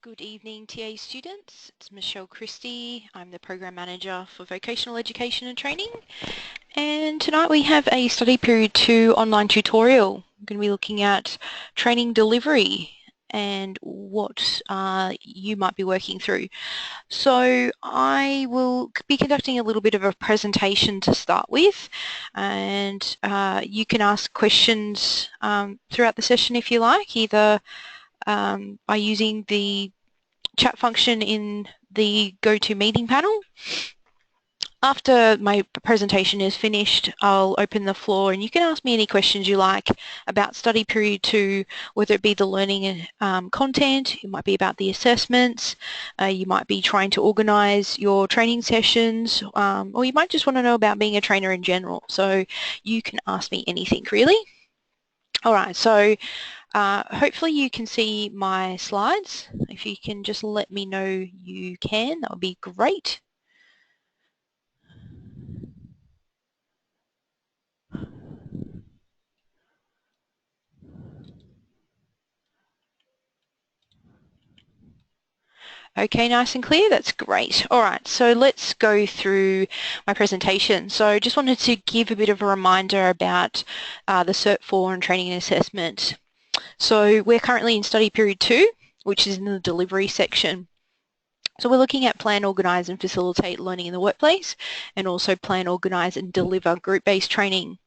Good evening, TA students. It's Michelle Christie. I'm the Program Manager for Vocational Education and Training. And tonight we have a Study Period 2 online tutorial. I'm going to be looking at training delivery and what you might be working through. So I will be conducting a little bit of a presentation to start with, and you can ask questions throughout the session if you like, either by using the chat function in the GoToMeeting panel. After my presentation is finished, I'll open the floor and you can ask me any questions you like about Study Period 2, whether it be the learning content, it might be about the assessments, you might be trying to organise your training sessions, or you might just want to know about being a trainer in general. So you can ask me anything really. Alright, so hopefully you can see my slides. If you can just let me know you can, that would be great. Okay, nice and clear, that's great. Alright, so let's go through my presentation. So just wanted to give a bit of a reminder about the Cert 4 and Training and Assessment. So we're currently in Study Period 2, which is in the delivery section. So we're looking at plan, organise and facilitate learning in the workplace, and also plan, organise and deliver group-based training.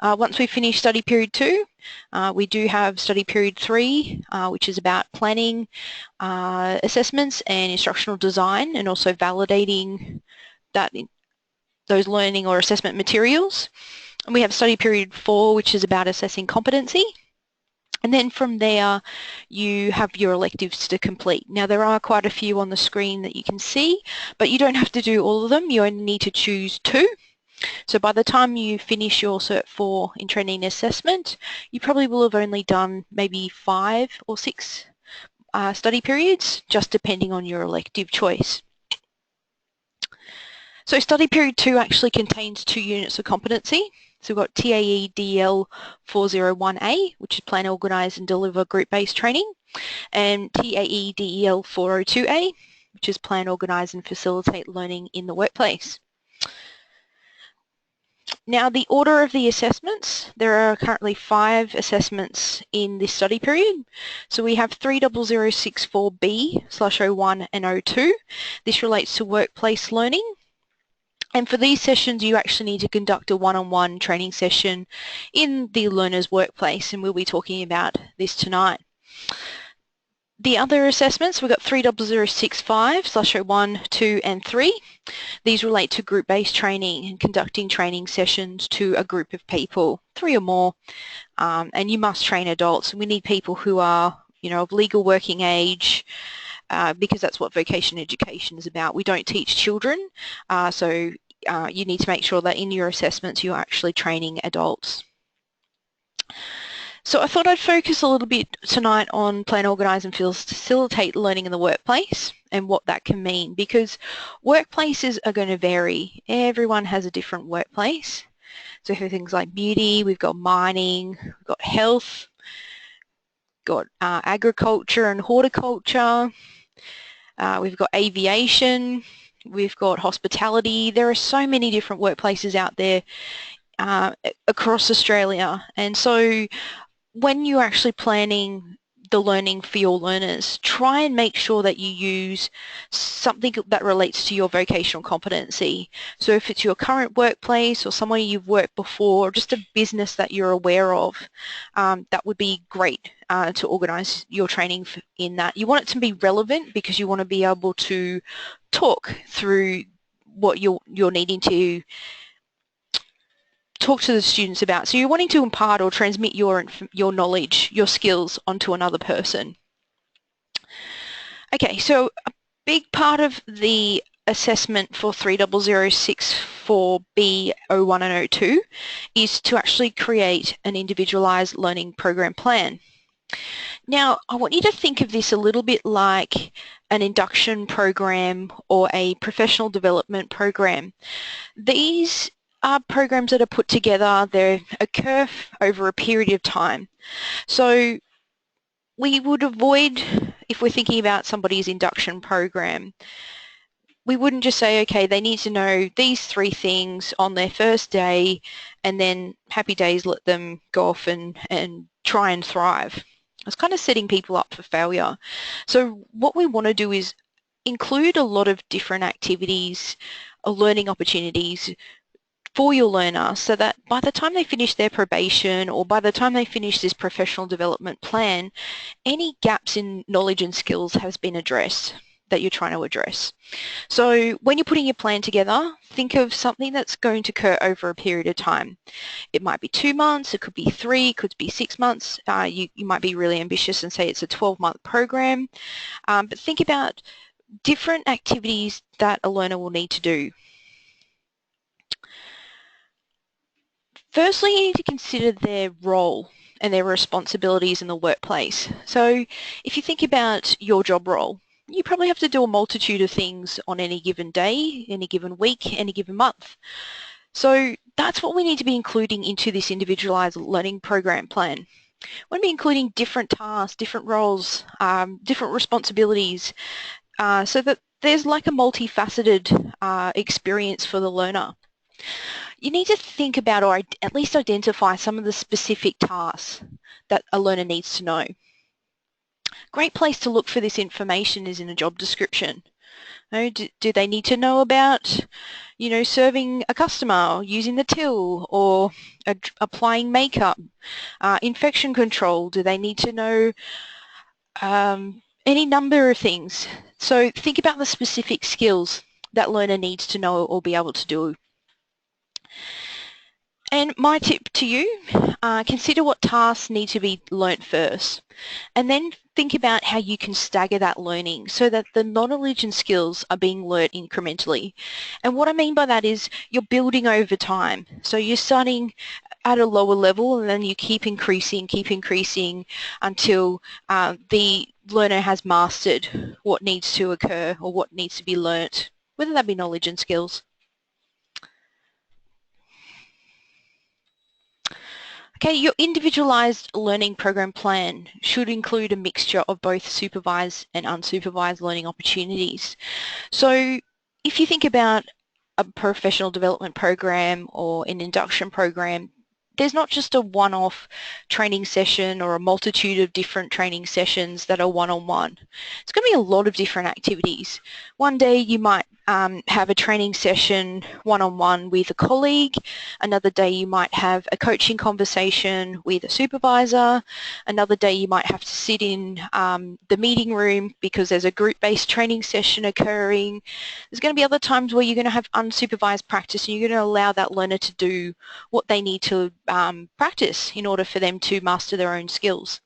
Once we finish Study Period 2, we do have Study Period 3, which is about planning, assessments and instructional design, and also validating those learning or assessment materials. And we have Study Period 4, which is about assessing competency. And then from there, you have your electives to complete. Now, there are quite a few on the screen that you can see, but you don't have to do all of them. You only need to choose 2. So by the time you finish your Cert 4 in Training and Assessment, you probably will have only done maybe 5 or 6 study periods, just depending on your elective choice. So Study Period 2 actually contains 2 units of competency. So we've got TAE DL 401A, which is Plan, Organise and Deliver Group-Based Training, and TAE DEL 402A, which is Plan, Organise and Facilitate Learning in the Workplace. Now, the order of the assessments, there are currently 5 assessments in this study period. So we have 30064B/01 and 02. This relates to workplace learning. And for these sessions, you actually need to conduct a one-on-one training session in the learner's workplace, and we'll be talking about this tonight. The other assessments, we've got 30065/01, 2 and 3. These relate to group-based training and conducting training sessions to a group of people, 3 or more, and you must train adults. And we need people who are, of legal working age, because that's what vocational education is about. We don't teach children, so you need to make sure that in your assessments you're actually training adults. So I thought I'd focus a little bit tonight on plan, organise and facilitate learning in the workplace and what that can mean, because workplaces are going to vary. Everyone has a different workplace. So for things like beauty, we've got mining, we've got health, got agriculture and horticulture, we've got aviation, we've got hospitality. There are so many different workplaces out there across Australia, and so when you're actually planning the learning for your learners, try and make sure that you use something that relates to your vocational competency. So if it's your current workplace or somewhere you've worked before, or just a business that you're aware of, that would be great to organise your training in that. You want it to be relevant because you want to be able to talk through what you're needing to talk to the students about. So you're wanting to impart or transmit your knowledge, your skills onto another person. Okay, so a big part of the assessment for 30064B01 and 02 is to actually create an individualised learning program plan. Now, I want you to think of this a little bit like an induction program or a professional development program. These are programs that are put together, they occur over a period of time. So we would avoid if we're thinking about somebody's induction program, we wouldn't just say, okay, they need to know these 3 things on their first day and then happy days, let them go off and try and thrive. It's kind of setting people up for failure. So what we want to do is include a lot of different activities or learning opportunities for your learner so that by the time they finish their probation or by the time they finish this professional development plan, any gaps in knowledge and skills has been addressed that you're trying to address. So when you're putting your plan together, think of something that's going to occur over a period of time. It might be 2 months, it could be 3, it could be 6 months. You might be really ambitious and say it's a 12-month program, but think about different activities that a learner will need to do. Firstly, you need to consider their role and their responsibilities in the workplace. So if you think about your job role, you probably have to do a multitude of things on any given day, any given week, any given month. So that's what we need to be including into this individualised learning program plan. We're going to be including different tasks, different roles, different responsibilities, so that there's like a multifaceted experience for the learner. You need to think about or at least identify some of the specific tasks that a learner needs to know. Great place to look for this information is in a job description. Do they need to know about, serving a customer, or using the till, or applying makeup, infection control? Do they need to know any number of things? So think about the specific skills that learner needs to know or be able to do. And my tip to you, consider what tasks need to be learnt first, and then think about how you can stagger that learning so that the knowledge and skills are being learnt incrementally. And what I mean by that is you're building over time. So you're starting at a lower level and then you keep increasing until the learner has mastered what needs to occur or what needs to be learnt, whether that be knowledge and skills. Okay, your individualised learning program plan should include a mixture of both supervised and unsupervised learning opportunities. So if you think about a professional development program or an induction program, there's not just a one-off training session or a multitude of different training sessions that are one-on-one. It's going to be a lot of different activities. One day you might have a training session one-on-one with a colleague. Another day you might have a coaching conversation with a supervisor. Another day you might have to sit in the meeting room because there's a group-based training session occurring. There's going to be other times where you're going to have unsupervised practice and you're going to allow that learner to do what they need to practice in order for them to master their own skills.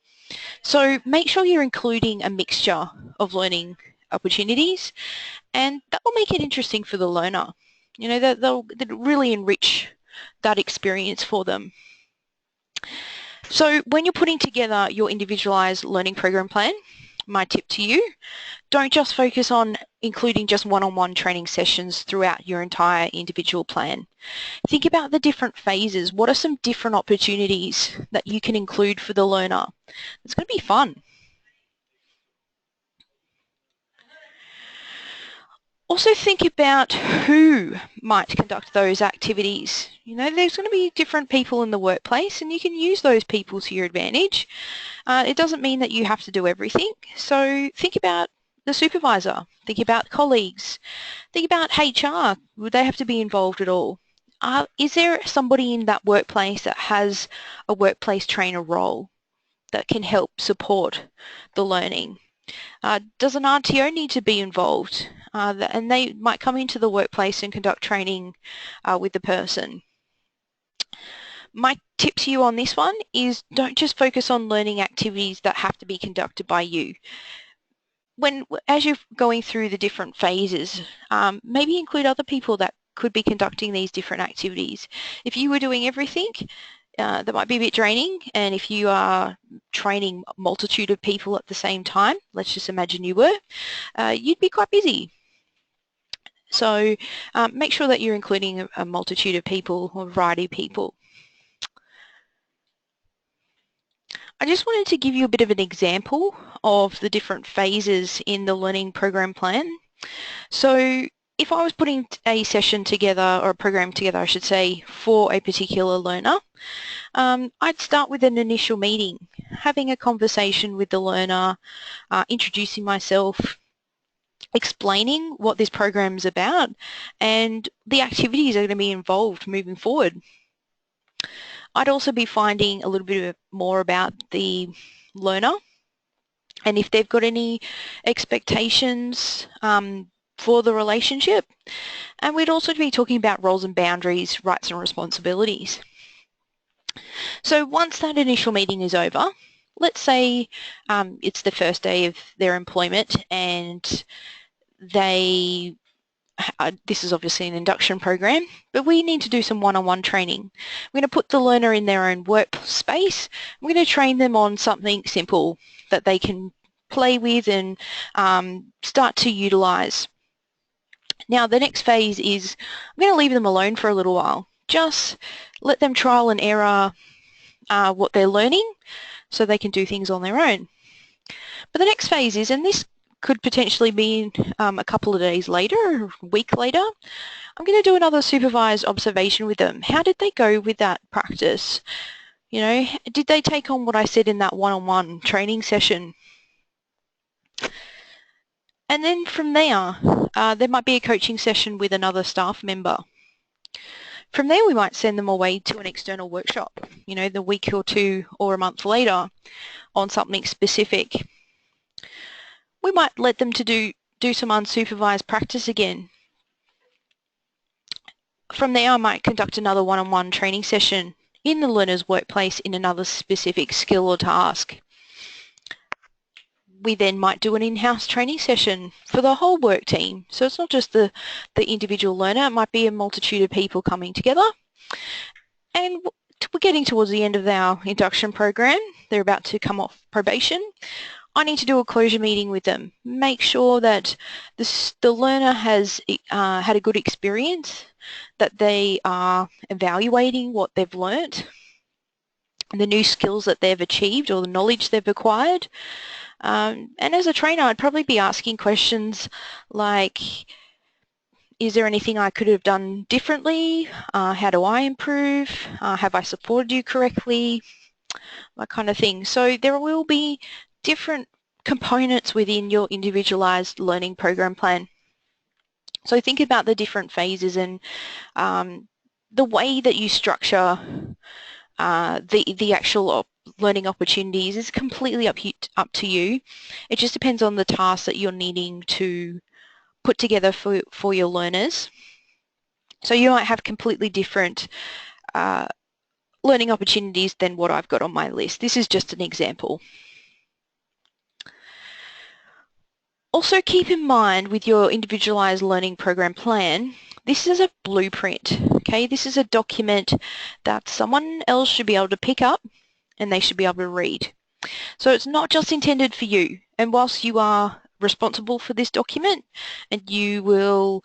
So make sure you're including a mixture of learning opportunities, and that will make it interesting for the learner. They'll really enrich that experience for them. So when you're putting together your individualised learning program plan, my tip to you, don't just focus on including just one-on-one training sessions throughout your entire individual plan. Think about the different phases. What are some different opportunities that you can include for the learner? It's going to be fun. Also think about who might conduct those activities. There's going to be different people in the workplace and you can use those people to your advantage. It doesn't mean that you have to do everything. So think about the supervisor, think about colleagues, think about HR. Would they have to be involved at all? Is there somebody in that workplace that has a workplace trainer role that can help support the learning? Does an RTO need to be involved? And they might come into the workplace and conduct training with the person. My tip to you on this one is don't just focus on learning activities that have to be conducted by you. As you're going through the different phases, maybe include other people that could be conducting these different activities. If you were doing everything, that might be a bit draining, and if you are training a multitude of people at the same time, let's just imagine you were, you'd be quite busy. So make sure that you're including a multitude of people or a variety of people. I just wanted to give you a bit of an example of the different phases in the learning program plan. So if I was putting a session together, or a program together I should say, for a particular learner, I'd start with an initial meeting, having a conversation with the learner, introducing myself, explaining what this program is about and the activities that are going to be involved moving forward. I'd also be finding a little bit more about the learner and if they've got any expectations for the relationship. And we'd also be talking about roles and boundaries, rights and responsibilities. So once that initial meeting is over, let's say it's the first day of their employment and this is obviously an induction program, but we need to do some one-on-one training. We're going to put the learner in their own workspace. We're going to train them on something simple that they can play with and start to utilise. Now the next phase is I'm going to leave them alone for a little while. Just let them trial and error what they're learning so they can do things on their own. But the next phase is, and this could potentially be a couple of days later, a week later, I'm going to do another supervised observation with them. How did they go with that practice? You know, did they take on what I said in that one-on-one training session? And then from there might be a coaching session with another staff member. From there, we might send them away to an external workshop, you know, the week or two or a month later on something specific. We might let them to do some unsupervised practice again. From there, I might conduct another one-on-one training session in the learner's workplace in another specific skill or task. We then might do an in-house training session for the whole work team. So it's not just the individual learner, it might be a multitude of people coming together. And we're getting towards the end of our induction program. They're about to come off probation. I need to do a closure meeting with them, make sure that the learner has had a good experience, that they are evaluating what they've learnt, the new skills that they've achieved or the knowledge they've acquired. And as a trainer, I'd probably be asking questions like, is there anything I could have done differently? How do I improve? Have I supported you correctly? That kind of thing. So there will be different components within your individualised learning program plan. So think about the different phases and the way that you structure the actual learning opportunities is completely up to you. It just depends on the tasks that you're needing to put together for your learners. So you might have completely different learning opportunities than what I've got on my list. This is just an example. Also keep in mind with your individualised learning program plan, this is a blueprint, okay? This is a document that someone else should be able to pick up and they should be able to read. So it's not just intended for you. And whilst you are responsible for this document and you will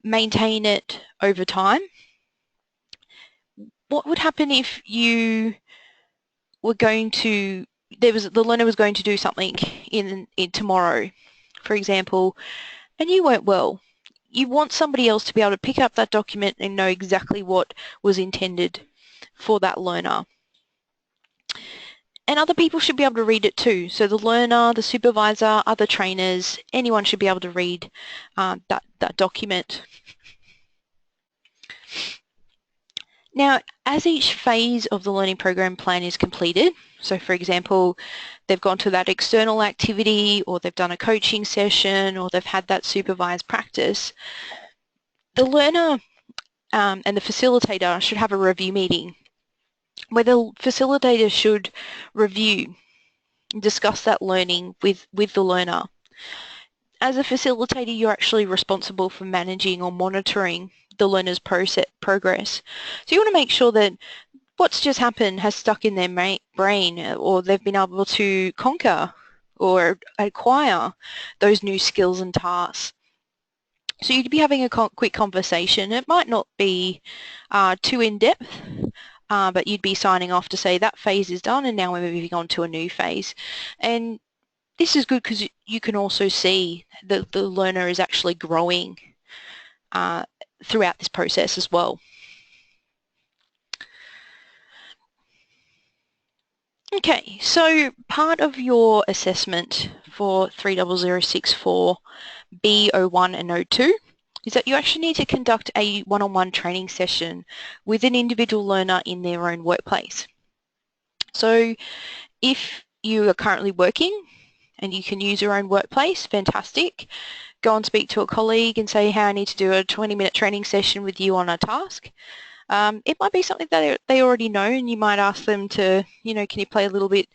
maintain it over time, what would happen if you were going to, the learner was going to do something in tomorrow, for example, and you weren't well? You want somebody else to be able to pick up that document and know exactly what was intended for that learner. And other people should be able to read it too. So the learner, the supervisor, other trainers, anyone should be able to read that document. Now, as each phase of the learning program plan is completed, so for example, they've gone to that external activity or they've done a coaching session or they've had that supervised practice, the learner and the facilitator should have a review meeting where the facilitator should review and discuss that learning with the learner. As a facilitator, you're actually responsible for managing or monitoring the learner's progress. So you want to make sure that what's just happened has stuck in their brain or they've been able to conquer or acquire those new skills and tasks. So you'd be having a quick conversation. It might not be too in-depth, but you'd be signing off to say that phase is done and now we're moving on to a new phase. And this is good because you can also see that the learner is actually growing throughout this process as well. Okay, so part of your assessment for 30064B01 and 02 is that you actually need to conduct a one-on-one training session with an individual learner in their own workplace. So if you are currently working and you can use your own workplace, fantastic. Go and speak to a colleague and say, hey, I need to do a 20-minute training session with you on a task. It might be something that they already know, and you might ask them to, can you play a little bit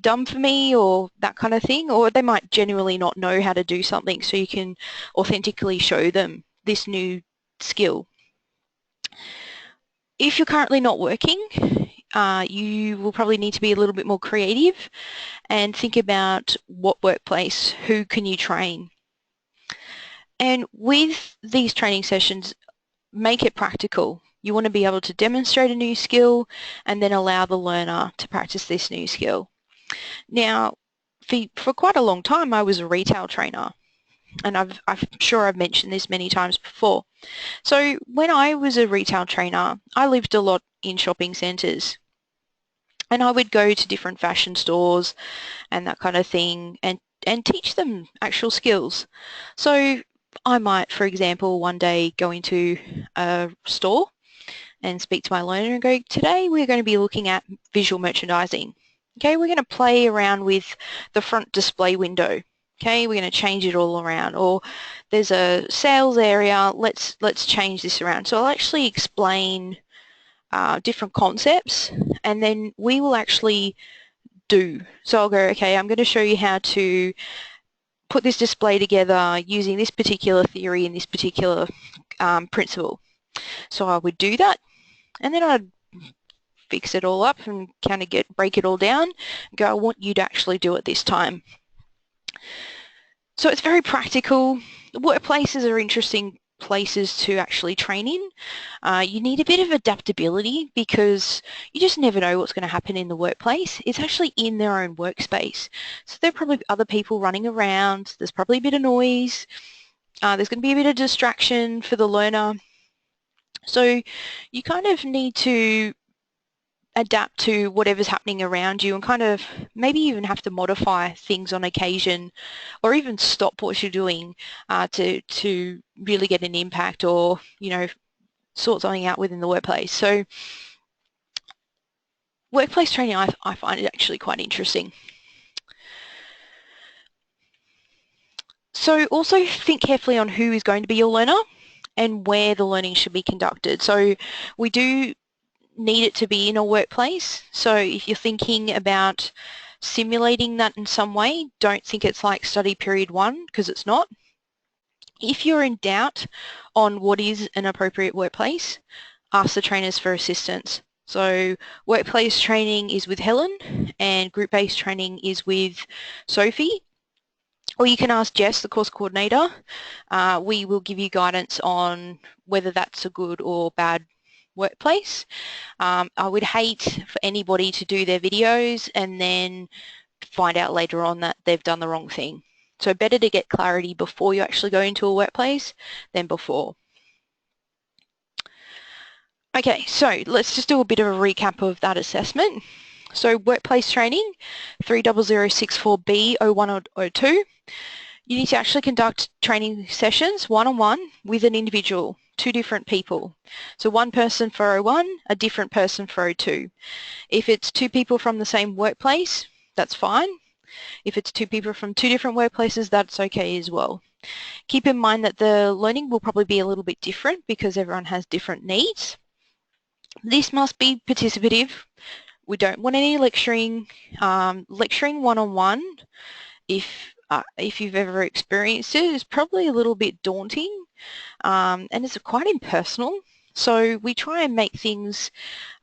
dumb for me or that kind of thing, or they might genuinely not know how to do something, so you can authentically show them this new skill. If you're currently not working, you will probably need to be a little bit more creative and think about what workplace, who can you train. And with these training sessions, make it practical. You want to be able to demonstrate a new skill and then allow the learner to practice this new skill. Now, for quite a long time, I was a retail trainer, and I'm sure I've mentioned this many times before. So when I was a retail trainer, I lived a lot in shopping centres, and I would go to different fashion stores and that kind of thing and teach them actual skills. So I might, for example, one day go into a store and speak to my learner and go, today we're going to be looking at visual merchandising. Okay, we're going to play around with the front display window. Okay, we're going to change it all around. Or there's a sales area, let's change this around. So I'll actually explain different concepts, and then we will actually do. So I'll go, okay, I'm going to show you how to put this display together using this particular theory and this particular principle. So I would do that, and then I'd fix it all up and kind of break it all down and go, I want you to actually do it this time. So it's very practical. Workplaces are interesting places to actually train in. You need a bit of adaptability because you just never know what's going to happen in the workplace. It's actually in their own workspace. So there are probably other people running around. There's probably a bit of noise. There's going to be a bit of distraction for the learner. So you kind of need to adapt to whatever's happening around you and kind of maybe even have to modify things on occasion or even stop what you're doing to really get an impact or, sort something out within the workplace. So workplace training, I find it actually quite interesting. So also think carefully on who is going to be your learner and where the learning should be conducted. So we do need it to be in a workplace. So if you're thinking about simulating that in some way, don't think it's like study period 1 because it's not. If you're in doubt on what is an appropriate workplace, ask the trainers for assistance. So workplace training is with Helen and group-based training is with Sophie. Or you can ask Jess, the course coordinator. We will give you guidance on whether that's a good or bad workplace. I would hate for anybody to do their videos and then find out later on that they've done the wrong thing. So better to get clarity before you actually go into a workplace than before. Okay, so let's just do a bit of a recap of that assessment. So workplace training, 30064B01 or 02. You need to actually conduct training sessions one-on-one with an individual, 2 different people. So one person for 01, a different person for 02. If it's 2 people from the same workplace, that's fine. If it's 2 people from 2 different workplaces, that's okay as well. Keep in mind that the learning will probably be a little bit different because everyone has different needs. This must be participative. We don't want any lecturing. Lecturing one-on-one, if you've ever experienced it, is probably a little bit daunting and it's quite impersonal. So we try and make things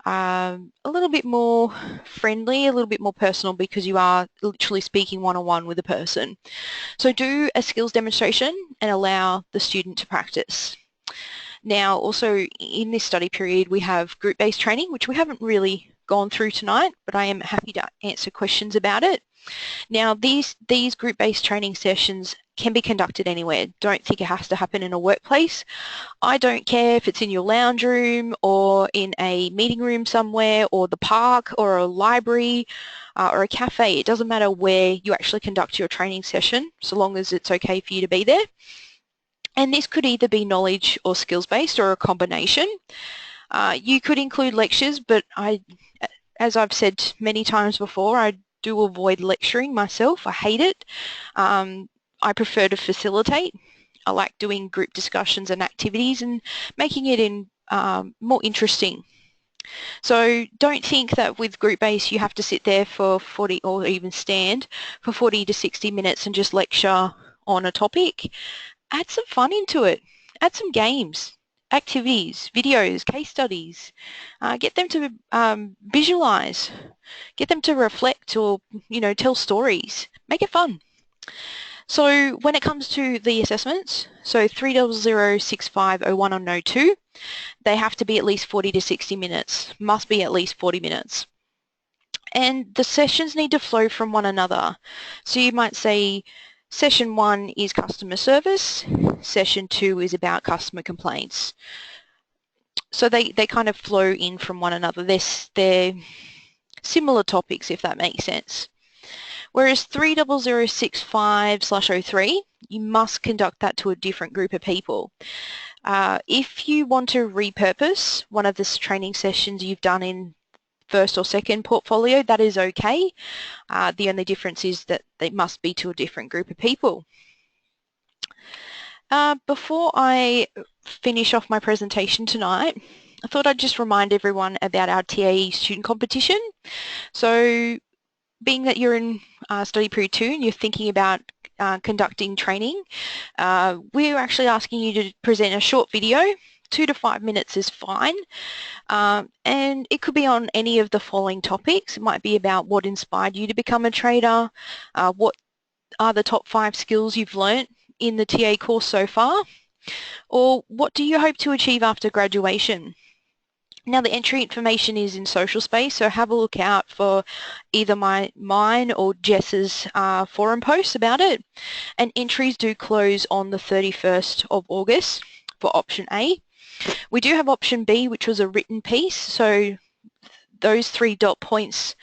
a little bit more friendly, a little bit more personal because you are literally speaking one-on-one with a person. So do a skills demonstration and allow the student to practice. Now also in this study period we have group-based training, which we haven't really gone through tonight, but I am happy to answer questions about it. Now these group-based training sessions can be conducted anywhere. Don't think it has to happen in a workplace. I don't care if it's in your lounge room or in a meeting room somewhere or the park or a library or a cafe. It doesn't matter where you actually conduct your training session, so long as it's okay for you to be there. And this could either be knowledge or skills-based or a combination. You could include lectures, but as I've said many times before, I do avoid lecturing myself. I hate it. I prefer to facilitate. I like doing group discussions and activities and making it more interesting. So don't think that with group-based you have to sit there for 40 or even stand for 40 to 60 minutes and just lecture on a topic. Add some fun into it. Add some games, activities, videos, case studies. Get them to visualize. Get them to reflect or, tell stories. Make it fun. So when it comes to the assessments, so 3006501 on No2, they have to be at least 40 to 60 minutes, must be at least 40 minutes. And the sessions need to flow from one another. So you might say session 1 is customer service, session 2 is about customer complaints. So they kind of flow in from one another. They're similar topics, if that makes sense. Whereas 30065/03, you must conduct that to a different group of people. If you want to repurpose one of the training sessions you've done in first or second portfolio, that is okay. The only difference is that they must be to a different group of people. Before I finish off my presentation tonight, I thought I'd just remind everyone about our TA student competition. So being that you're in study period 2 and you're thinking about conducting training, we're actually asking you to present a short video. 2 to 5 minutes is fine, and it could be on any of the following topics. It might be about what inspired you to become a trader, what are the top 5 skills you've learnt in the TA course so far, or what do you hope to achieve after graduation. Now the entry information is in social space, so have a look out for either mine or Jess's forum posts about it. And entries do close on the 31st of August for option A. We do have option B, which was a written piece, so those 3 dot points,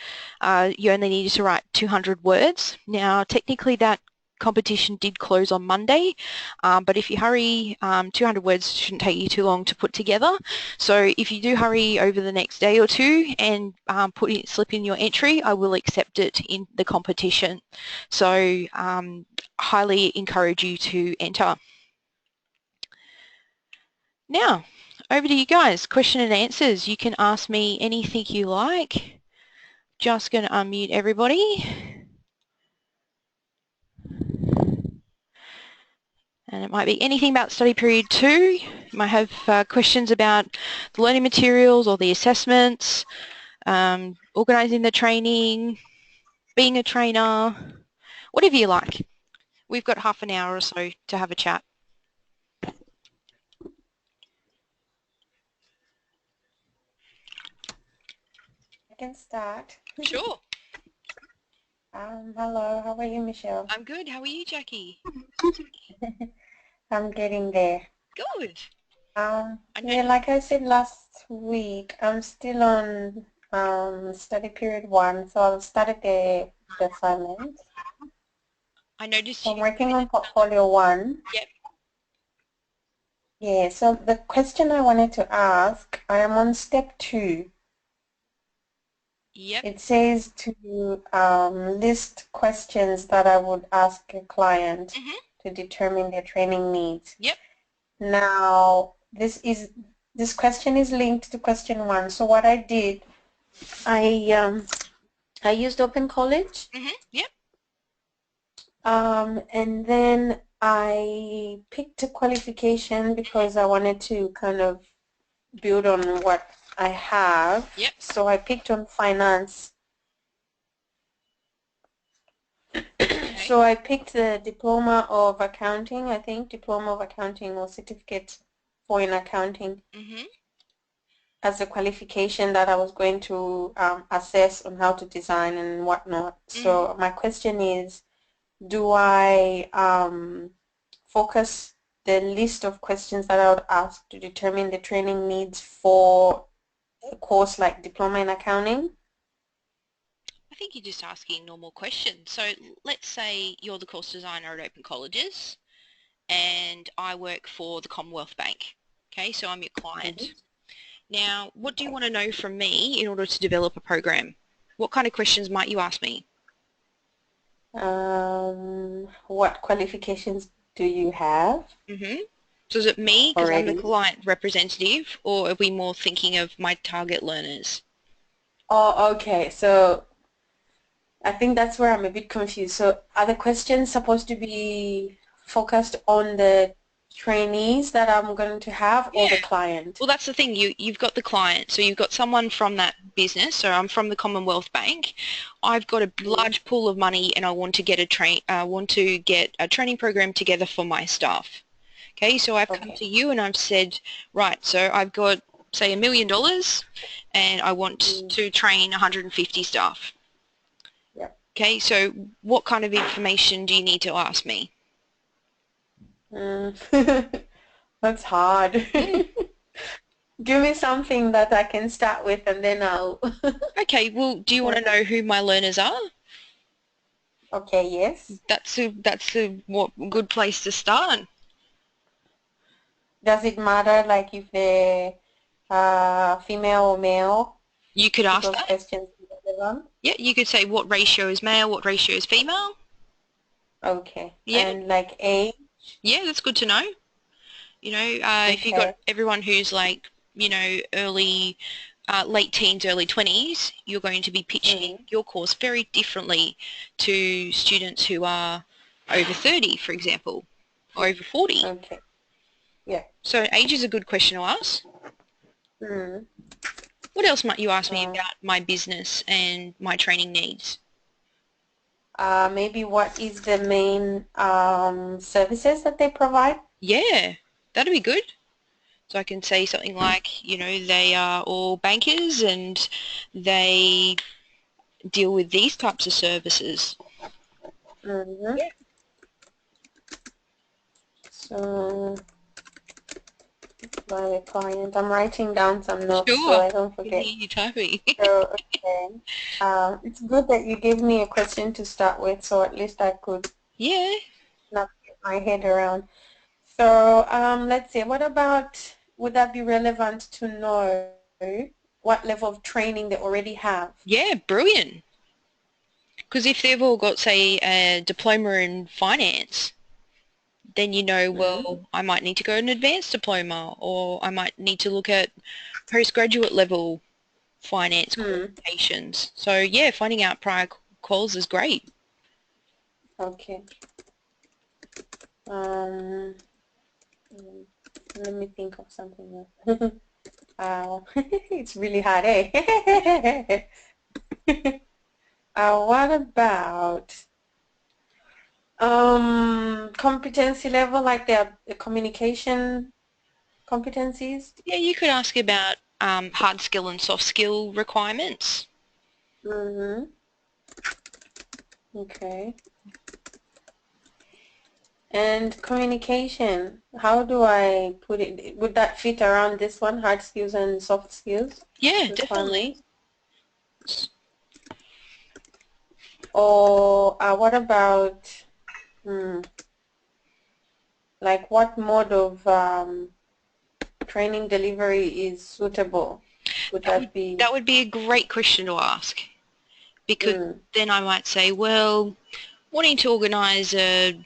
you only needed to write 200 words. Now technically that competition did close on Monday, but if you hurry, 200 words shouldn't take you too long to put together. So if you do hurry over the next day or two and slip in your entry, I will accept it in the competition. So highly encourage you to enter. Now, over to you guys. Question and answers. You can ask me anything you like. Just going to unmute everybody. And it might be anything about study period 2. You might have questions about the learning materials or the assessments, organising the training, being a trainer, whatever you like. We've got half an hour or so to have a chat. I can start. Sure. Hello, how are you, Michelle? I'm good. How are you, Jackie? I'm getting there. Good. Yeah, like I said last week, I'm still on study period 1, so I've started the assignment. I noticed so I'm working on portfolio 1. Yep. Yeah, so the question I wanted to ask, I am on step 2. Yep. It says to list questions that I would ask a client to determine their training needs. Yep. Now, this question is linked to question 1. So what I did, I used Open College. Yep. And then I picked a qualification because I wanted to kind of build on what I have. Yep. So I picked on finance. Okay. So I picked the Diploma of Accounting, I think, Diploma of Accounting or Certificate in accounting Mm-hmm. as a qualification that I was going to assess on how to design and whatnot. Mm-hmm. So my question is, do I focus the list of questions that I would ask to determine the training needs for a course like Diploma in Accounting? I think you're just asking normal questions. So let's say you're the course designer at Open Colleges and I work for the Commonwealth Bank. Okay, so I'm your Mhm. client. Now, what do you Okay. want to know from me in order to develop a program? What kind of questions might you ask me? What qualifications do you have Mm-hmm. So is it me because I'm the already? client representative, or are we more thinking of my target learners? Oh, okay. So I think that's where I'm a bit confused. So are the questions supposed to be focused on the trainees that I'm going to have or the Yeah. client? Well, that's the thing. You've got the client, so you've got someone from that business. So I'm from the Commonwealth Bank. I've got a Mm. large pool of money, and I want to get a training program together for my staff. Okay, so I've come Okay. to you and I've said, right, so I've got say $1 million, and I want Mm. to train 150 staff. Yep. Okay, so what kind of information do you need to ask me? Mm. That's hard. Mm. Give me something that I can start with and then I'll... Okay, well, do you want to know who my learners are? Okay, yes. That's a good place to start. Does it matter like if they're female or male? You could If ask those that. questions are relevant? Yeah, you could say what ratio is male, what ratio is female. Okay. Yeah, And like age? yeah, that's good to know. If you've got Okay. everyone who's like, late teens, early 20s, you're going to be pitching Mm. your course very differently to students who are over 30, for example, or over 40. Okay. Yeah. So age is a good question to ask. Mm. What else might you ask me Uh, about my business and my training needs? maybe what is the main services that they provide? Yeah, that'd be good. So I can say something like, they are all bankers and they deal with these types of services. Mm-hmm. Yeah. So, by a client, I'm writing down some notes so Sure. I don't I can forget. hear you typing. So, okay. It's good that you gave me a question to start with, so at least I could Yeah. not get my head around. So, let's see, what about, would that be relevant to know what level of training they already have? Yeah, brilliant. Because if they've all got, say, a diploma in finance, then Mm. well, I might need to go an advanced diploma or I might need to look at postgraduate level finance Hmm. qualifications. So yeah, finding out prior calls is great. Okay. Um, let me think of something else. It's really hard, eh? What about competency level, like the communication competencies? Yeah, you could ask about hard skill and soft skill requirements. Mm-hmm. Okay. And communication, how do I put it? Would that fit around this one, hard skills and soft skills Yeah, definitely. requirements? Or what about, hmm, like what mode of training delivery is suitable? Would That would that be, that would be a great question to ask because mm, then I might say, well, wanting to organise a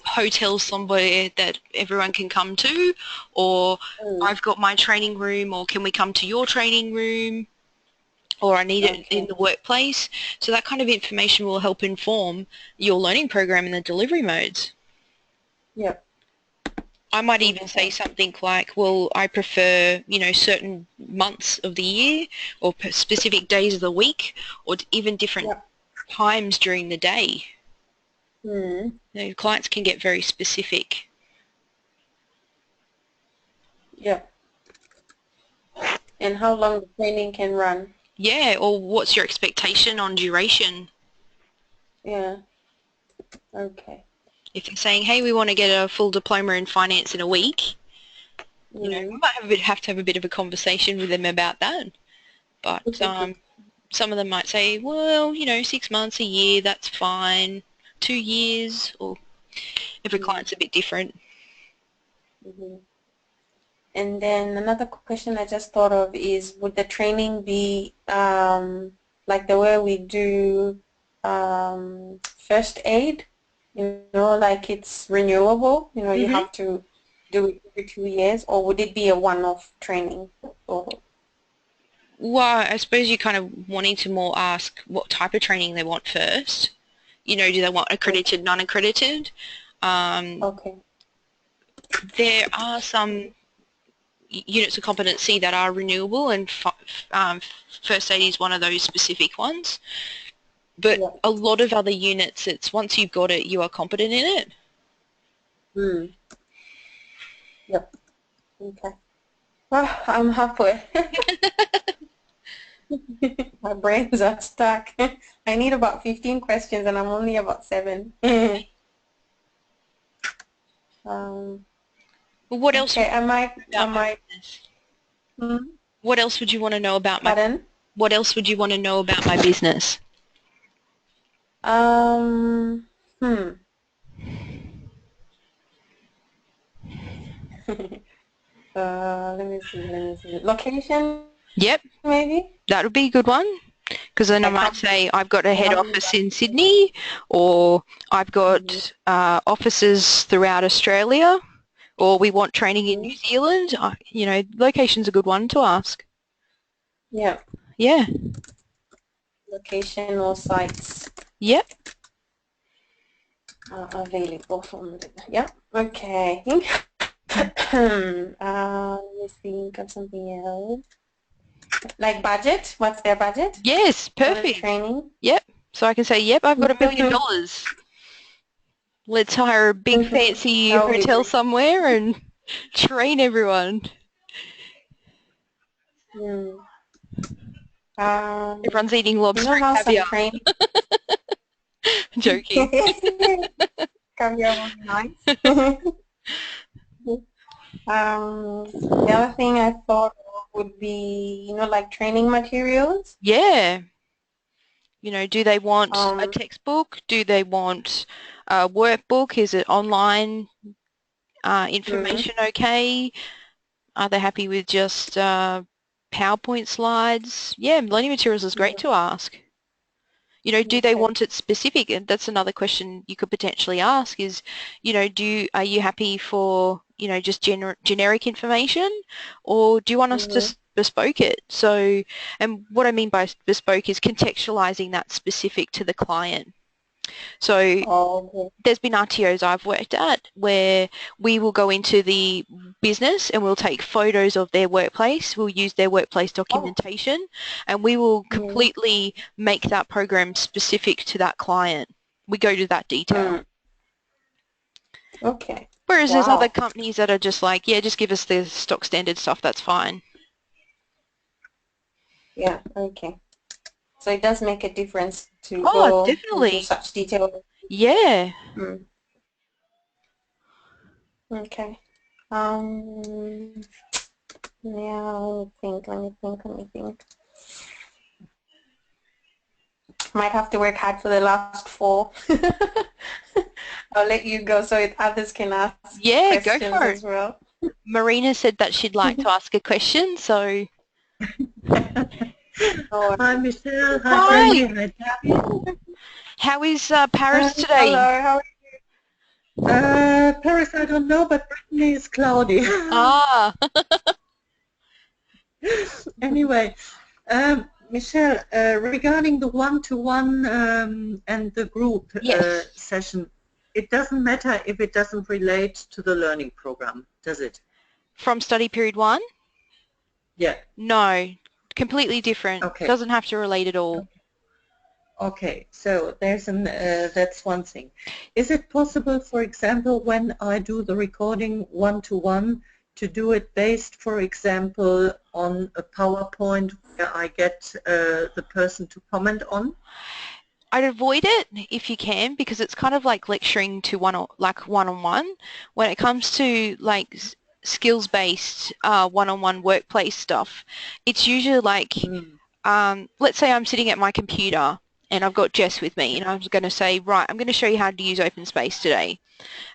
hotel somewhere that everyone can come to, or mm, I've got my training room, or can we come to your training room, or I need it in okay, the workplace. So that kind of information will help inform your learning program and the delivery modes. yep, I might even say okay, something like, well, I prefer, certain months of the year or specific days of the week or even different yep, times during the day. mm, Clients can get very specific. Yeah. And how long the training can run. Yeah, or what's your expectation on duration? Yeah. Okay. If you're saying, hey, we want to get a full diploma in finance in a week, you know, we Mm. might have to have a bit of a conversation with them about that. But some of them might say, well, you know, 6 months, a year, that's fine. 2 years, or every client's a bit different. Mm-hmm. And then another question I just thought of is, would the training be like the way we do first aid? You know, like it's renewable, you know, you have to do it every 2 years, or would it be a one-off training? Or, Well, I suppose you're kind of wanting to more ask what type of training they want first. You know, do they want accredited, non-accredited? okay. There are some units of competency that are renewable, and first aid is one of those specific ones. But Yeah. a lot of other units, it's once you've got it, you are competent in it. Mm. Yep. Okay. Well, I'm halfway. My brains are stuck. I need about 15 questions and I'm only about 7. Well, what else? Okay, I might. What else would you want to know about my? Pardon? What else would you want to know about my business? Um, hmm. Let me see. Location, Yep, maybe? that would be a good one. Because then I Like might say I've got a how head many office in Sydney, or I've got offices throughout Australia, or we want training in New Zealand. You know, location's a good one to ask. Yeah, Yeah. location or sites Yep. are available from the, yeah, okay. Let me think of something else. Like budget? What's their budget Yes, for the perfect. training? Yep. So I can say, yep, I've got $1 million. Let's hire a big fancy That would be hotel great. somewhere and train everyone. Everyone's eating You lobster know and how some caviar. training Joking. caviar would be nice. The other thing I thought of would be, you know, like training materials. Yeah. You know, do they want a Um, textbook? Do they want a workbook? Is it online information okay? Are they happy with just PowerPoint slides? Yeah, learning materials is great to ask. You know, do they okay. want it specific? And that's another question you could potentially ask is, you know, are you happy for, you know, just generic information, or do you want us to bespoke it? So, and what I mean by bespoke is contextualizing that specific to the client. So there's been RTOs I've worked at where we will go into the business and we'll take photos of their workplace, we'll use their workplace documentation, and we will completely make that program specific to that client. We go to that detail. Okay. Whereas there's other Wow. companies that are just like, yeah, just give us the stock standard stuff, that's fine. Yeah, okay. So it does make a difference to Oh, go into definitely. such detail. Yeah. Okay. Yeah, let me think. Might have to work hard for the last 4. I'll let you go so others can ask Yeah, go questions for as it. well. Marina said that she'd like to ask a question, so... Hi, Michelle. Hi, Hi! Brittany. Hi, Debbie. How is Paris today? Hello, how are Paris, I don't know, but Brittany is cloudy. Ah, Anyway, Michelle, regarding the one-to-one and the group yes. session, it doesn't matter if it doesn't relate to the learning program, does it? From study period 1? Yeah. No, completely different. Okay. Doesn't have to relate at all. Okay, so there's that's one thing. Is it possible, for example, when I do the recording one-to-one to do it based, for example, on a PowerPoint where I get the person to comment on? I'd avoid it if you can, because it's kind of like lecturing to one-on-one. When it comes to like skills-based one-on-one workplace stuff, it's usually like, let's say I'm sitting at my computer and I've got Jess with me, and I'm going to say, right, I'm going to show you how to use open space today.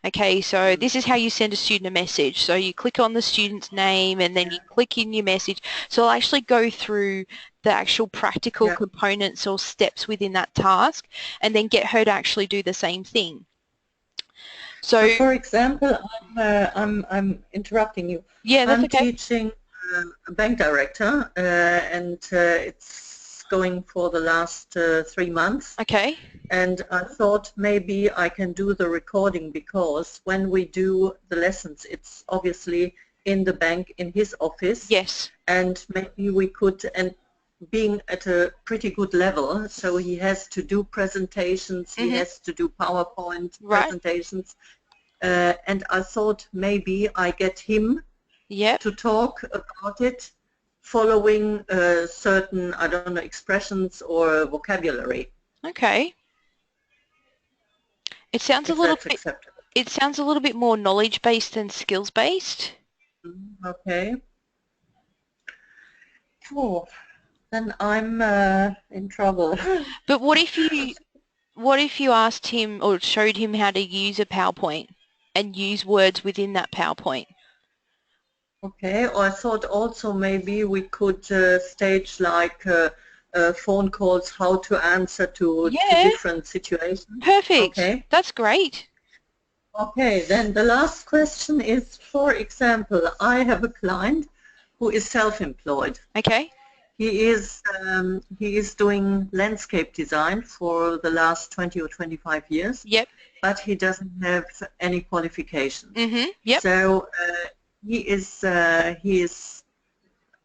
Okay, so this is how you send a student a message. So you click on the student's name and then you click in your message. So I'll actually go through the actual practical components or steps within that task and then get her to actually do the same thing. So for example, I'm interrupting you. Yeah, that's I'm okay. teaching a bank director, and it's going for the last 3 months. Okay. And I thought maybe I can do the recording, because when we do the lessons, it's obviously in the bank, in his office. Yes. And maybe we could, and being at a pretty good level, so he has to do presentations, he has to do PowerPoint presentations. And I thought maybe I get him to talk about it, following certain, I don't know, expressions or vocabulary. Okay. It sounds a little bit. Acceptable. It sounds a little bit more knowledge-based than skills-based. Okay. Oh, then I'm in trouble. But what if you asked him or showed him how to use a PowerPoint and use words within that PowerPoint? Okay, or I thought also maybe we could stage like phone calls, how to answer to different situations. Perfect. Okay. That's great. Okay, then the last question is, for example, I have a client who is self-employed. Okay. He is doing landscape design for the last 20 or 25 years. Yep. But he doesn't have any qualifications. Yep. So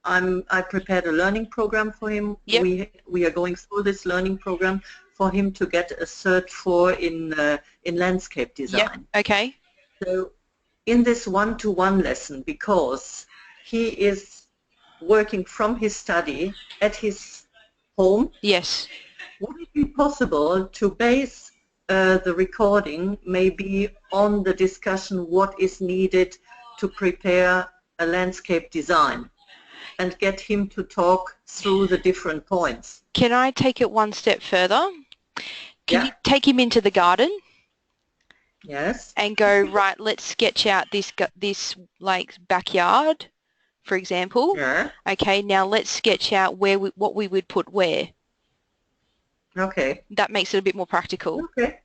I prepared a learning program for him. Yep. We are going through this learning program for him to get a Cert 4 in landscape design. Yep. Okay. So in this one-to-one lesson, because he is working from his study at his home, yes, would it be possible to base the recording maybe on the discussion what is needed to prepare a landscape design, and get him to talk through the different points? Can I take it one step further? Can you take him into the garden? Yes. And go, right, let's sketch out this like backyard, for example. Yeah. Okay, now let's sketch out what we would put where. Okay. That makes it a bit more practical. Okay.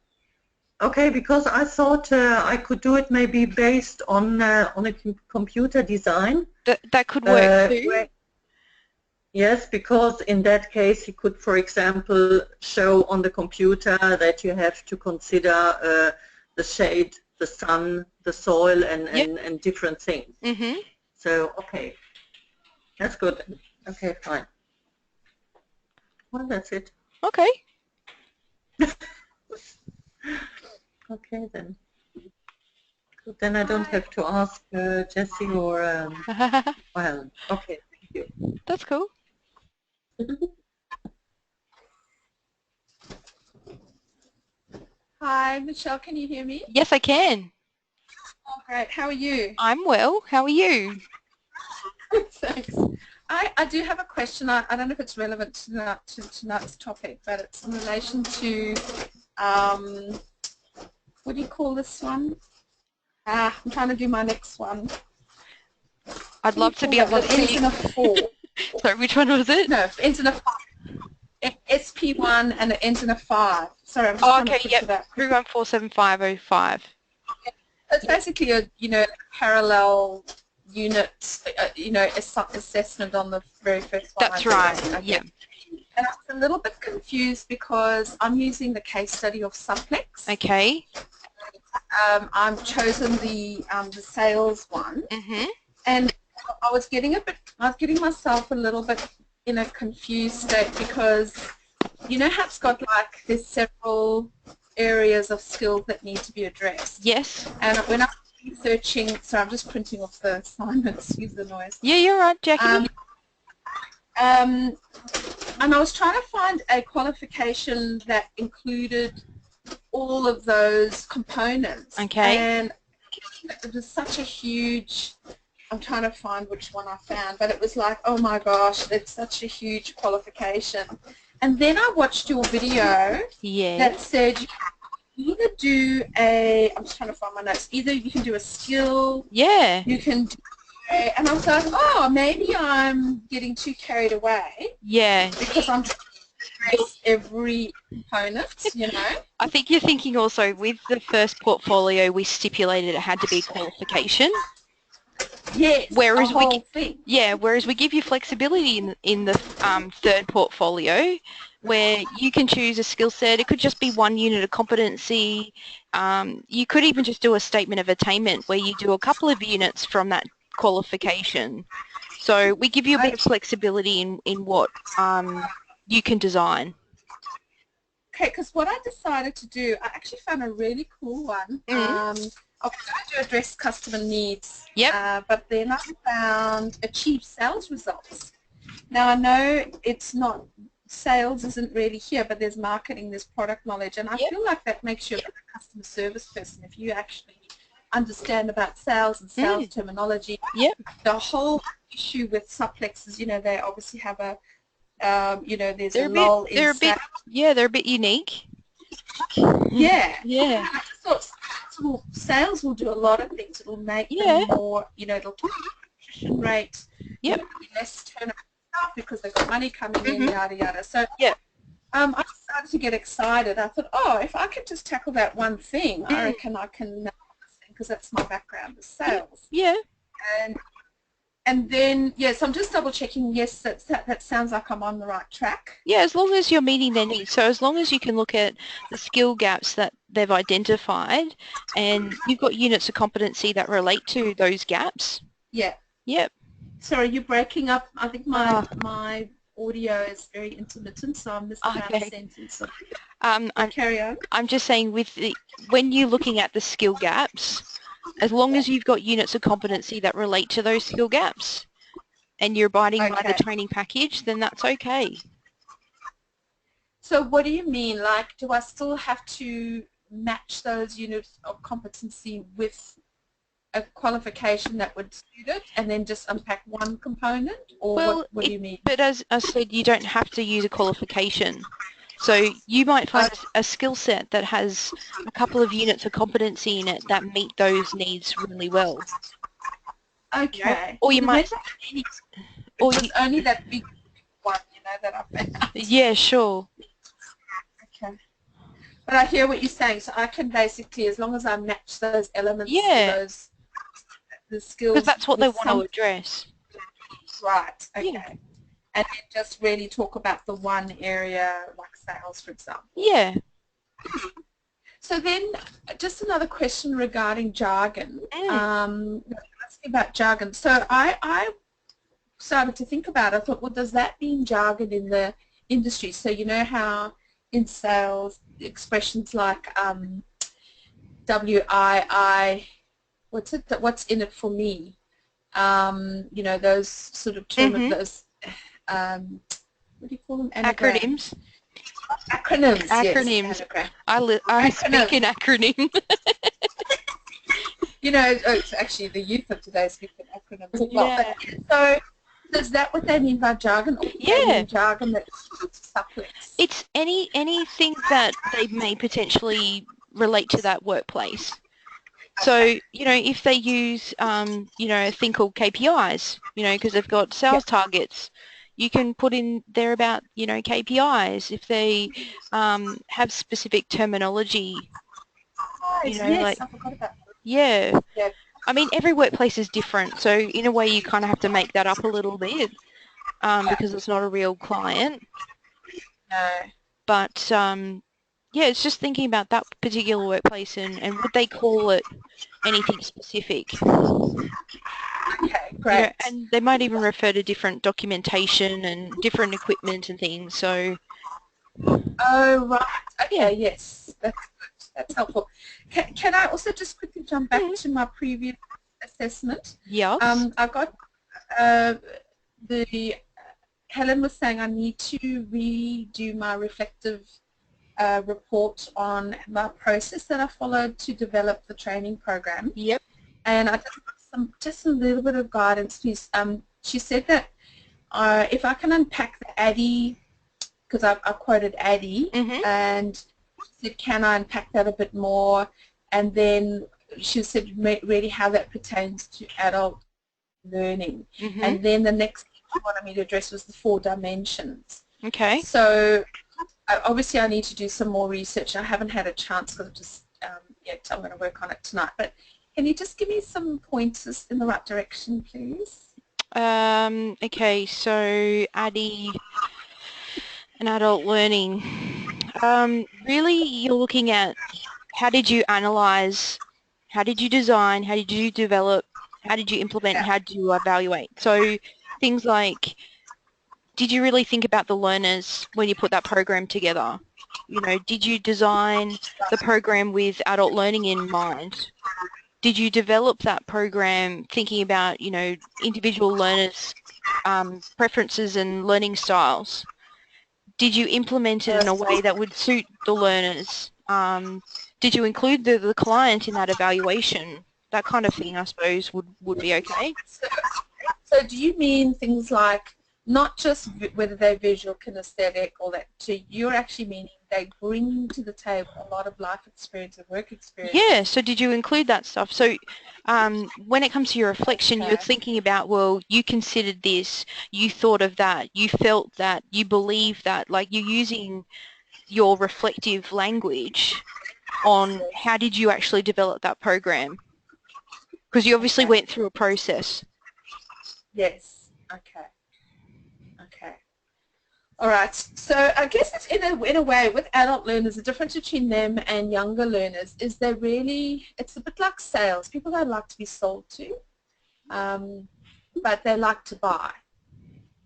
Okay, because I thought I could do it maybe based on a computer design. That could work too. Yes, because in that case he could, for example, show on the computer that you have to consider the shade, the sun, the soil, and different things. So, okay, that's good. Okay, fine. Well, that's it. Okay. Okay, then. Good, then I don't have to ask Jessie or well, okay, thank you. That's cool. Hi, Michelle, can you hear me? Yes, I can. Oh, great. How are you? I'm well. How are you? Thanks. I do have a question. I don't know if it's relevant to tonight's topic, but it's in relation to, what do you call this one? I'm trying to do my next one. I'd love to be able to see. Ends in a 4. Sorry, which one was it? No, it ends in a 5. SP1 and it ends in a 5. Sorry, I'm just Oh, trying okay, to picture that. 314750. It's basically a, parallel unit, assessment on the very first one. That's right, yeah. And I was a little bit confused because I'm using the case study of Supplex. Okay. I've chosen the sales one, and I was getting myself a little bit in a confused state because how it's got like there's several areas of skills that need to be addressed. Yes. And when I'm researching, so I'm just printing off the assignments, excuse the noise. Yeah, you're right, Jackie. And I was trying to find a qualification that included all of those components. Okay. And it was such a huge, I'm trying to find which one I found, but it was like, oh my gosh, it's such a huge qualification. And then I watched your video that said you can either do a, I'm just trying to find my notes, either you can do a skill, you can do a, and I was like, oh, maybe I'm getting too carried away. Yeah. Because I'm trying to address every component, you know. I think you're thinking also with the first portfolio we stipulated it had to be qualification. Yes, whereas the whole thing. Yeah, whereas we give you flexibility in the third portfolio where you can choose a skill set. It could just be one unit of competency. You could even just do a statement of attainment where you do a couple of units from that qualification. So we give you a bit of flexibility in what you can design. Okay, because what I decided to do, I actually found a really cool one. I was going to address customer needs, but then I found achieve sales results. Now I know it's not, sales isn't really here, but there's marketing, there's product knowledge, and I feel like that makes you a better customer service person if you actually understand about sales and sales terminology. The whole issue with suplexes, you know, they obviously have a, you know, there's a lull in sales. They're a bit unique. Yeah. Yeah. I just thought sales will do a lot of things. It'll make them more, you know, it'll keep the attrition rate, there'll be less turnover staff because they've got money coming in, yada yada. So I started to get excited. I thought, oh, if I could just tackle that one thing, I reckon I can, because that's my background, is sales. And then, yes, I'm just double checking, yes, that sounds like I'm on the right track. Yeah, as long as you're meeting their needs. So as long as you can look at the skill gaps that they've identified and you've got units of competency that relate to those gaps. Sorry, you're breaking up. I think my audio is very intermittent, so I'm missing out a sentence. Carry on. I'm just saying when you're looking at the skill gaps, as long as you've got units of competency that relate to those skill gaps and you're abiding by the training package, then that's okay. So what do you mean? Like, do I still have to match those units of competency with a qualification that would suit it and then just unpack one component? Or what do you mean? But as I said, you don't have to use a qualification. So you might find a skill set that has a couple of units of competency in it that meet those needs really well. Okay. Or you might... Or only that big one, you know, that I found. Yeah, sure. Okay. But I hear what you're saying. So I can basically, as long as I match those elements to those, the skills. Because that's what they want to address. Right. Okay. And then just really talk about the one area, like sales, for example. Yeah. So then, just another question regarding jargon. Asking about jargon. So I started to think about it. I thought, well, does that mean jargon in the industry? So you know how in sales, expressions like WII, what's in it for me? You know, those sort of terms, those what do you call them? Acronyms. Acronyms. Acronyms. Yes, I speak in acronym. You know, it's actually the youth of today speak in acronyms as well. So, is that what they mean by jargon? Or they mean jargon that supplements? It's anything that they may potentially relate to that workplace. So, you know, if they use, you know, a thing called KPIs, you know, because they've got sales targets, you can put in there about, you know, KPIs. If they have specific terminology, you know, like, I forgot about that. Yeah. I mean, every workplace is different, so in a way you kind of have to make that up a little bit because it's not a real client. No. But, yeah, it's just thinking about that particular workplace and would they call it anything specific. Okay, great. You know, and they might even refer to different documentation and different equipment and things, so... Oh, right. Okay, yes. That's helpful. Can I also just quickly jump back to my previous assessment? Yes. I got Helen was saying I need to redo my reflective report on my process that I followed to develop the training program. Yep. And I just a little bit of guidance, please. She said that if I can unpack the Addy, because I quoted Addy, and she said, can I unpack that a bit more? And then she said really how that pertains to adult learning. And then the next thing she wanted me to address was the 4 dimensions. Okay. So obviously I need to do some more research. I haven't had a chance because just yet. I'm going to work on it tonight. But can you just give me some pointers in the right direction, please? Okay, so Addy and adult learning. Really, you're looking at how did you analyze, how did you design, how did you develop, how did you implement, and how did you evaluate? So things like, did you really think about the learners when you put that program together? You know, did you design the program with adult learning in mind? Did you develop that program thinking about, you know, individual learners' preferences and learning styles? Did you implement it in a way that would suit the learners? Did you include the client in that evaluation? That kind of thing, I suppose, would be okay. So do you mean things like not just whether they're visual, kinesthetic, or that? So you're actually meaning they bring to the table a lot of life experience and work experience. Yeah, so did you include that stuff? So when it comes to your reflection, you're thinking about, well, you considered this, you thought of that, you felt that, you believe that, like you're using your reflective language on how did you actually develop that program? Because you obviously went through a process. Yes. Okay. Okay. All right. So I guess it's in a way with adult learners, the difference between them and younger learners is it's a bit like sales. People don't like to be sold to, but they like to buy.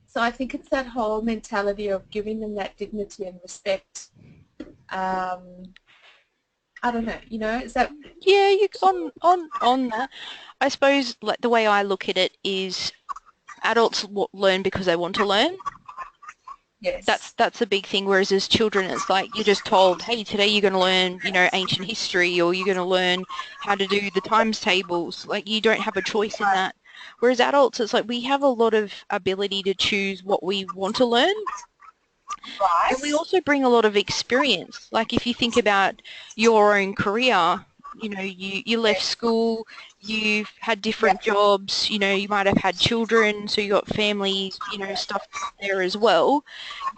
So I think it's that whole mentality of giving them that dignity and respect. I don't know, you know, is that... Yeah, you on that. I suppose like the way I look at it is adults learn because they want to learn. Yes. That's a big thing, whereas as children it's like you're just told, hey, today you're going to learn, you know, ancient history, or you're going to learn how to do the times tables. Like you don't have a choice in that. Whereas adults, it's like we have a lot of ability to choose what we want to learn. Right. And we also bring a lot of experience. Like if you think about your own career, you know, you left school, you've had different jobs, you know, you might have had children, so you got family, you know, stuff there as well.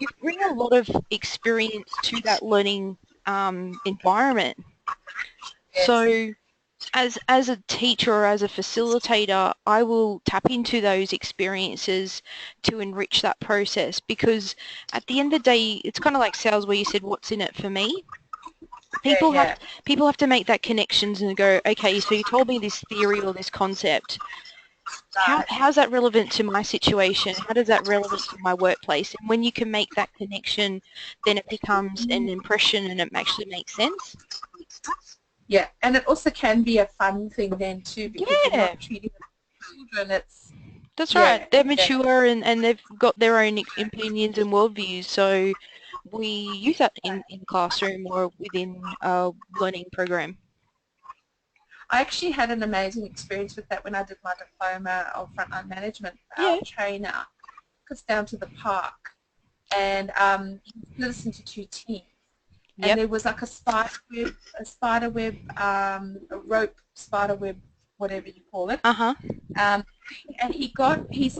You bring a lot of experience to that learning environment. Yes. So as a teacher or as a facilitator, I will tap into those experiences to enrich that process, because at the end of the day, it's kind of like sales where you said, what's in it for me? People have to make that connections and go, okay, so you told me this theory or this concept. How's that relevant to my situation? How does that relevant to my workplace? And when you can make that connection, then it becomes an impression and it actually makes sense. Yeah, and it also can be a fun thing then too, because you're not treating them as children. That's right. They're mature and they've got their own opinions and worldviews. So we use that in the classroom or within a learning program. I actually had an amazing experience with that when I did my diploma of frontline management. Yeah. Our trainer took us down to the park, and he split us into 2 teams. And there was like a spider web, a rope spider web, whatever you call it. And he's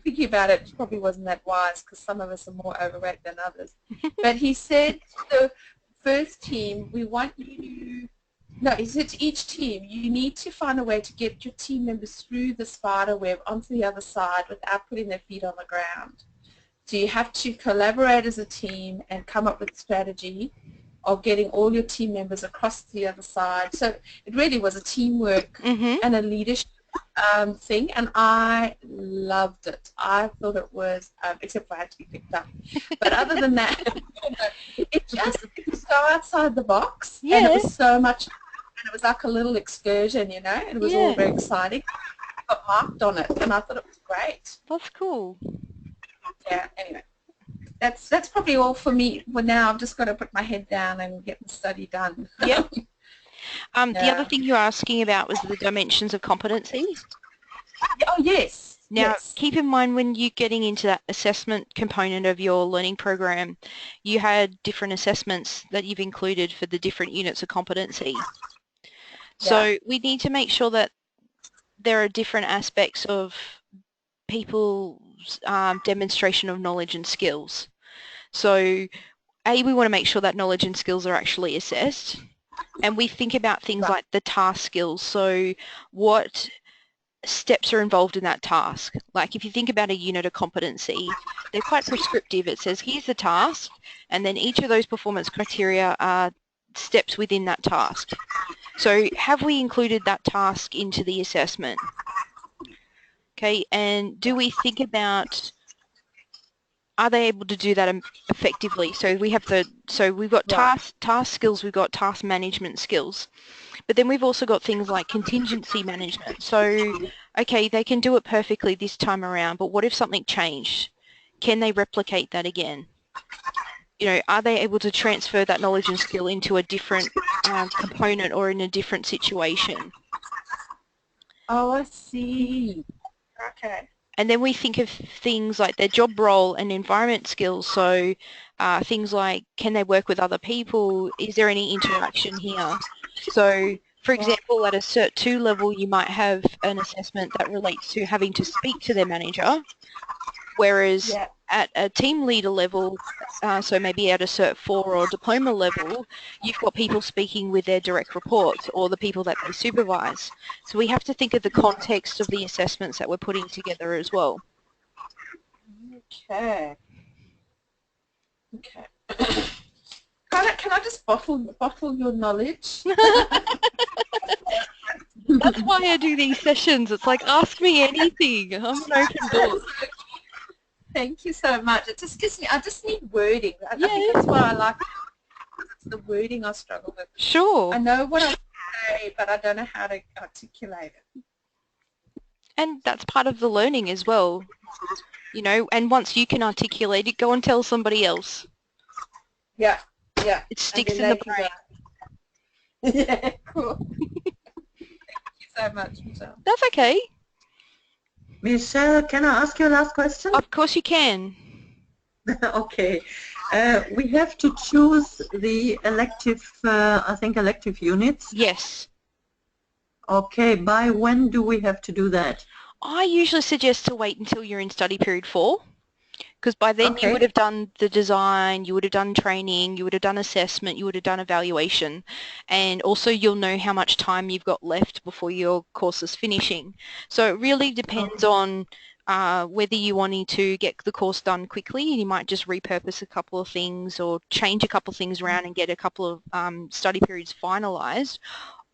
thinking about it, probably wasn't that wise because some of us are more overweight than others. But he said to the first team, we want you, he said to each team, you need to find a way to get your team members through the spider web onto the other side without putting their feet on the ground. So you have to collaborate as a team and come up with a strategy of getting all your team members across to the other side. So it really was a teamwork and a leadership thing, and I loved it. I thought it was, except for I had to be picked up. But other than that, it was so outside the box, Yeah. and it was so much, and it was like a little excursion, you know, and it was all very exciting. I got marked on it, and I thought it was great. That's cool. Yeah, anyway. That's probably all for me. Well, now I've just got to put my head down and get the study done. Yep. The other thing you're asking about was the dimensions of competency. Oh, yes. Now, keep in mind when you're getting into that assessment component of your learning program, you had different assessments that you've included for the different units of competency. So we need to make sure that there are different aspects of people's demonstration of knowledge and skills. So, we want to make sure that knowledge and skills are actually assessed. And we think about things like the task skills. So what steps are involved in that task? Like if you think about a unit of competency, they're quite prescriptive. It says, here's the task, and then each of those performance criteria are steps within that task. So have we included that task into the assessment? Okay, and do we think about, are they able to do that effectively? So we have we've got task skills, we've got task management skills, but then we've also got things like contingency management. So, okay, they can do it perfectly this time around, but what if something changed? Can they replicate that again? You know, are they able to transfer that knowledge and skill into a different component or in a different situation? Oh, I see. Okay. And then we think of things like their job role and environment skills. So things like, can they work with other people? Is there any interaction here? So, for example, at a Cert 2 level, you might have an assessment that relates to having to speak to their manager, whereas at a team leader level, so maybe at a Cert 4 or diploma level, you've got people speaking with their direct reports or the people that they supervise. So we have to think of the context of the assessments that we're putting together as well. Okay. Okay. Can I just bottle your knowledge? That's why I do these sessions. It's like, ask me anything. I'm an open door. Thank you so much. It just gives me, I just need wording. I think that's why I like it. It's the wording I struggle with. Sure. I know what I want to say, but I don't know how to articulate it. And that's part of the learning as well. You know, and once you can articulate it, go and tell somebody else. Yeah, yeah. It sticks in the brain. Yeah, cool. Thank you so much, Michelle. That's okay. Michelle, can I ask you a last question? Of course you can. Okay. We have to choose the elective, I think, elective units. Yes. Okay. By when do we have to do that? I usually suggest to wait until you're in study period 4, because by then you would have done the design, you would have done training, you would have done assessment, you would have done evaluation, and also you'll know how much time you've got left before your course is finishing. So it really depends on whether you wanting to get the course done quickly. You might just repurpose a couple of things or change a couple of things around and get a couple of study periods finalised,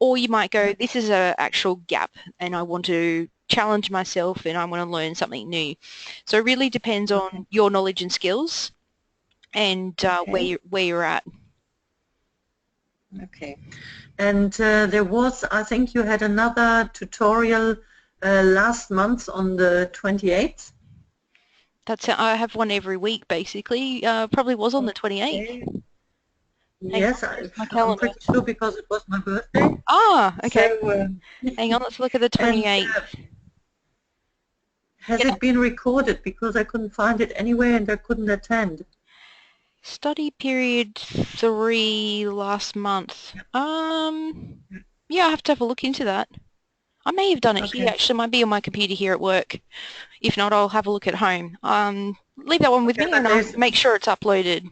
or you might go, this is an actual gap and I want to challenge myself and I want to learn something new. So it really depends on your knowledge and skills and where you're at. Okay. And there was, I think you had another tutorial last month on the 28th. That's I have one every week basically. Probably was on the 28th. Okay. Yes, I'm pretty sure because it was my birthday. Ah, okay. So, hang on, let's look at the 28th. Has it been recorded? Because I couldn't find it anywhere and I couldn't attend. Study period 3 last month. Yeah, I have to have a look into that. I may have done it here, actually. It might be on my computer here at work. If not, I'll have a look at home. Leave that one with me and I'll make sure it's uploaded.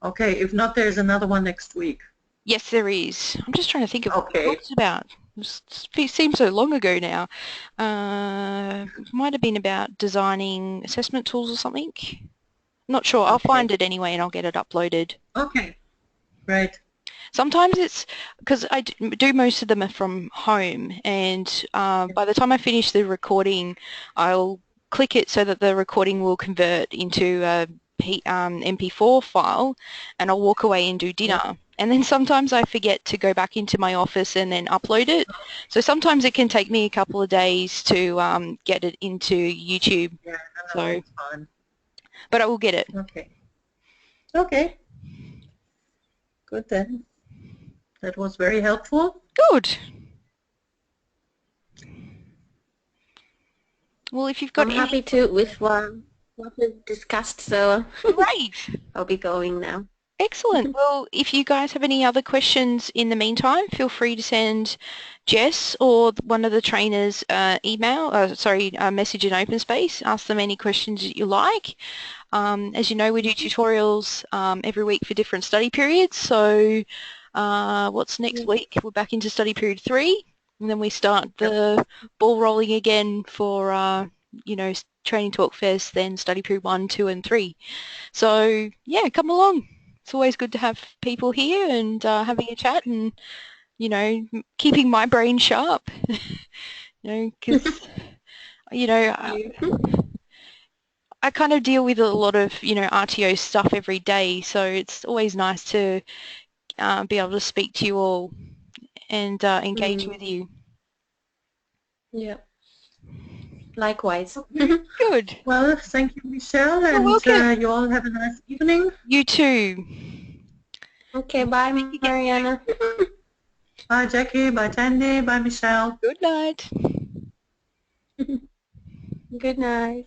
Okay, if not, there's another one next week. Yes, there is. I'm just trying to think of what it's about. It seems so long ago now. Might have been about designing assessment tools or something. Not sure. I'll find it anyway and I'll get it uploaded. Okay, great. Sometimes it's because I do most of them from home, and by the time I finish the recording, I'll click it so that the recording will convert into a MP4 file, and I'll walk away and do dinner. And then sometimes I forget to go back into my office and then upload it. So sometimes it can take me a couple of days to get it into YouTube. Yeah, so, fine. But I will get it. Okay. Okay. Good then. That was very helpful. Good. Well, if you've got I'm happy to with what we've discussed, so great. I'll be going now. Excellent. Well, if you guys have any other questions in the meantime, feel free to send Jess or one of the trainers a message in OpenSpace. Ask them any questions that you like. As you know, we do tutorials every week for different study periods. So what's next week? We're back into study period 3, and then we start the ball rolling again for, Training Talk Fest, then study period 1, 2 and 3. So yeah, come along. It's always good to have people here and having a chat and, keeping my brain sharp, because, I kind of deal with a lot of, RTO stuff every day, so it's always nice to be able to speak to you all and engage with you. Yeah. Likewise. Good. Well, thank you, Michelle, and you all have a nice evening. You too. Okay, bye, Mariana. Bye, Jackie. Bye, Tandy. Bye, Michelle. Good night. Good night.